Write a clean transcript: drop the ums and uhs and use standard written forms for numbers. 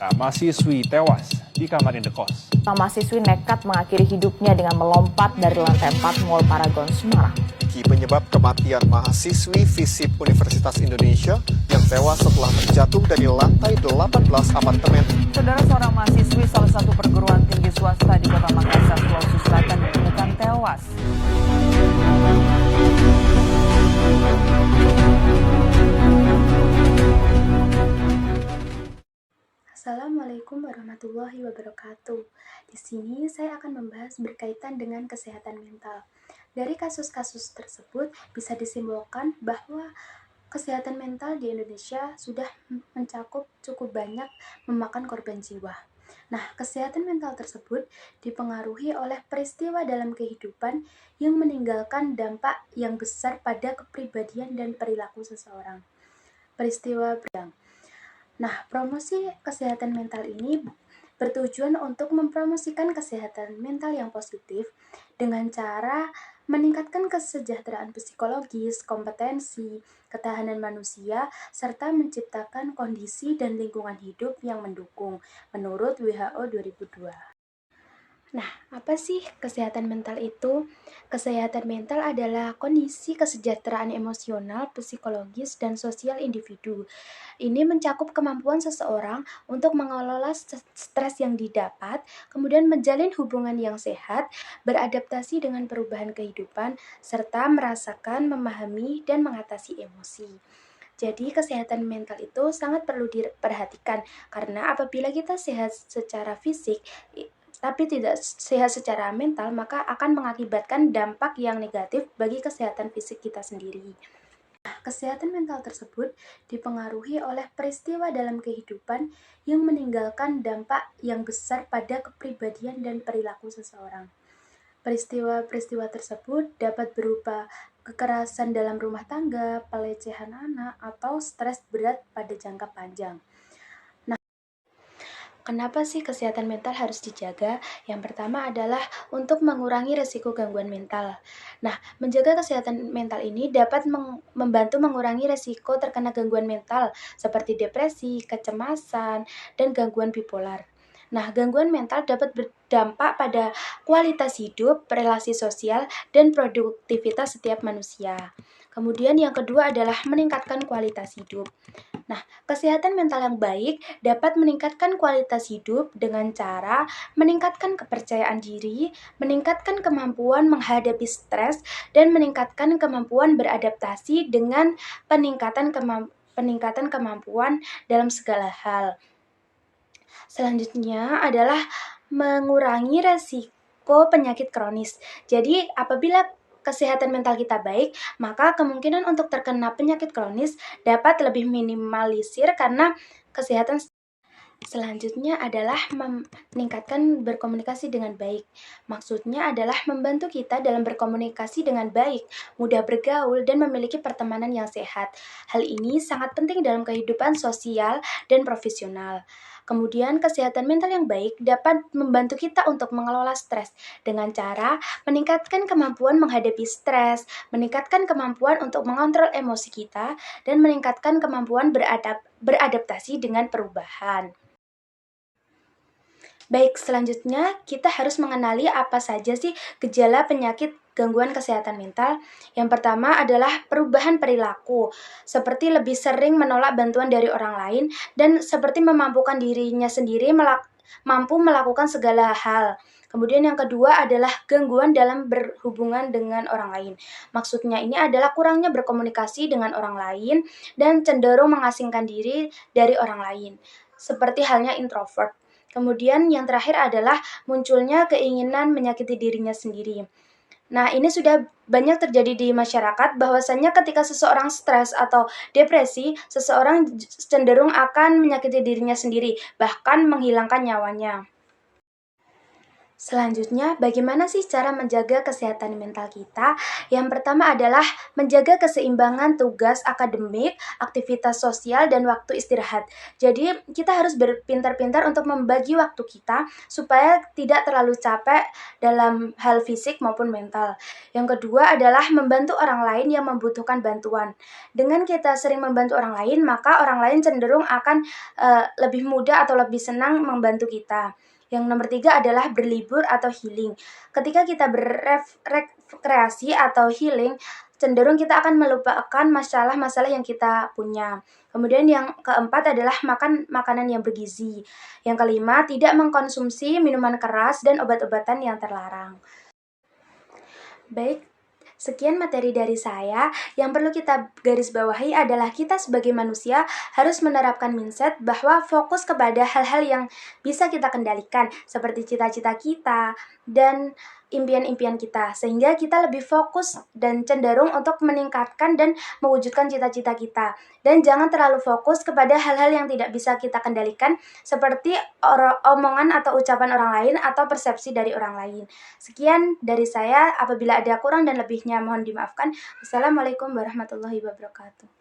Nah, mahasiswi tewas di kamar indekos. Mahasiswi nekat mengakhiri hidupnya dengan melompat dari lantai 4 Mall Paragon, Semarang. Penyebab kematian mahasiswi FISIP Universitas Indonesia yang tewas setelah terjatuh dari lantai 18 apartemen. Saudara, seorang mahasiswi salah satu perguruan tinggi swasta di Kota Makassar, Sulawesi Selatan ditemukan tewas. Assalamualaikum warahmatullahi wabarakatuh. Di sini saya akan membahas berkaitan dengan kesehatan mental. Dari kasus-kasus tersebut bisa disimpulkan bahwa kesehatan mental di Indonesia sudah mencakup cukup banyak memakan korban jiwa. Nah, kesehatan mental tersebut dipengaruhi oleh peristiwa dalam kehidupan yang meninggalkan dampak yang besar pada kepribadian dan perilaku seseorang. Peristiwa berdampak. Nah, promosi kesehatan mental ini bertujuan untuk mempromosikan kesehatan mental yang positif dengan cara meningkatkan kesejahteraan psikologis, kompetensi, ketahanan manusia, serta menciptakan kondisi dan lingkungan hidup yang mendukung, menurut WHO 2002. Nah, apa sih kesehatan mental itu? Kesehatan mental adalah kondisi kesejahteraan emosional, psikologis, dan sosial individu. Ini mencakup kemampuan seseorang untuk mengelola stres yang didapat, kemudian menjalin hubungan yang sehat, beradaptasi dengan perubahan kehidupan, serta merasakan, memahami, dan mengatasi emosi. Jadi kesehatan mental itu sangat perlu diperhatikan karena apabila kita sehat secara fisik tapi tidak sehat secara mental, maka akan mengakibatkan dampak yang negatif bagi kesehatan fisik kita sendiri. Kesehatan mental tersebut dipengaruhi oleh peristiwa dalam kehidupan yang meninggalkan dampak yang besar pada kepribadian dan perilaku seseorang. Peristiwa-peristiwa tersebut dapat berupa kekerasan dalam rumah tangga, pelecehan anak, atau stres berat pada jangka panjang. Kenapa sih kesehatan mental harus dijaga? Yang pertama adalah untuk mengurangi risiko gangguan mental. Nah, menjaga kesehatan mental ini dapat membantu mengurangi risiko terkena gangguan mental seperti depresi, kecemasan, dan gangguan bipolar. Nah, gangguan mental dapat berdampak pada kualitas hidup, relasi sosial, dan produktivitas setiap manusia. Kemudian yang kedua adalah meningkatkan kualitas hidup. Nah, kesehatan mental yang baik dapat meningkatkan kualitas hidup dengan cara meningkatkan kepercayaan diri, meningkatkan kemampuan menghadapi stres, dan meningkatkan kemampuan beradaptasi dengan peningkatan kemampuan dalam segala hal. Selanjutnya adalah mengurangi resiko penyakit kronis. Jadi, apabila kesehatan mental kita baik, maka kemungkinan untuk terkena penyakit kronis dapat lebih minimalisir karena kesehatan. Selanjutnya adalah meningkatkan berkomunikasi dengan baik. Maksudnya adalah membantu kita dalam berkomunikasi dengan baik, mudah bergaul, dan memiliki pertemanan yang sehat. Hal ini sangat penting dalam kehidupan sosial dan profesional. Kemudian, kesehatan mental yang baik dapat membantu kita untuk mengelola stres dengan cara meningkatkan kemampuan menghadapi stres, meningkatkan kemampuan untuk mengontrol emosi kita, dan meningkatkan kemampuan beradaptasi dengan perubahan. Baik, selanjutnya kita harus mengenali apa saja sih gejala penyakit gangguan kesehatan mental. Yang pertama adalah perubahan perilaku, seperti lebih sering menolak bantuan dari orang lain dan seperti memampukan dirinya sendiri mampu melakukan segala hal. Kemudian yang kedua adalah gangguan dalam berhubungan dengan orang lain. Maksudnya ini adalah kurangnya berkomunikasi dengan orang lain dan cenderung mengasingkan diri dari orang lain, seperti halnya introvert. Kemudian yang terakhir adalah munculnya keinginan menyakiti dirinya sendiri. Nah, ini sudah banyak terjadi di masyarakat bahwasanya ketika seseorang stres atau depresi, seseorang cenderung akan menyakiti dirinya sendiri, bahkan menghilangkan nyawanya. Selanjutnya, bagaimana sih cara menjaga kesehatan mental kita? Yang pertama adalah menjaga keseimbangan tugas akademik, aktivitas sosial, dan waktu istirahat. Jadi, kita harus berpintar-pintar untuk membagi waktu kita supaya tidak terlalu capek dalam hal fisik maupun mental. Yang kedua adalah membantu orang lain yang membutuhkan bantuan. Dengan kita sering membantu orang lain, maka orang lain cenderung akan lebih mudah atau lebih senang membantu kita. Yang nomor 3 adalah berlibur atau healing. Ketika kita berrekreasi atau healing, cenderung kita akan melupakan masalah-masalah yang kita punya. Kemudian yang keempat adalah makan makanan yang bergizi. Yang kelima, tidak mengkonsumsi minuman keras dan obat-obatan yang terlarang. Baik, sekian materi dari saya. Yang perlu kita garis bawahi adalah kita sebagai manusia harus menerapkan mindset bahwa fokus kepada hal-hal yang bisa kita kendalikan, seperti cita-cita kita dan impian-impian kita, sehingga kita lebih fokus dan cenderung untuk meningkatkan dan mewujudkan cita-cita kita. Dan jangan terlalu fokus kepada hal-hal yang tidak bisa kita kendalikan, seperti omongan atau ucapan orang lain atau persepsi dari orang lain. Sekian dari saya, apabila ada kurang dan lebihnya mohon dimaafkan. Wassalamualaikum warahmatullahi wabarakatuh.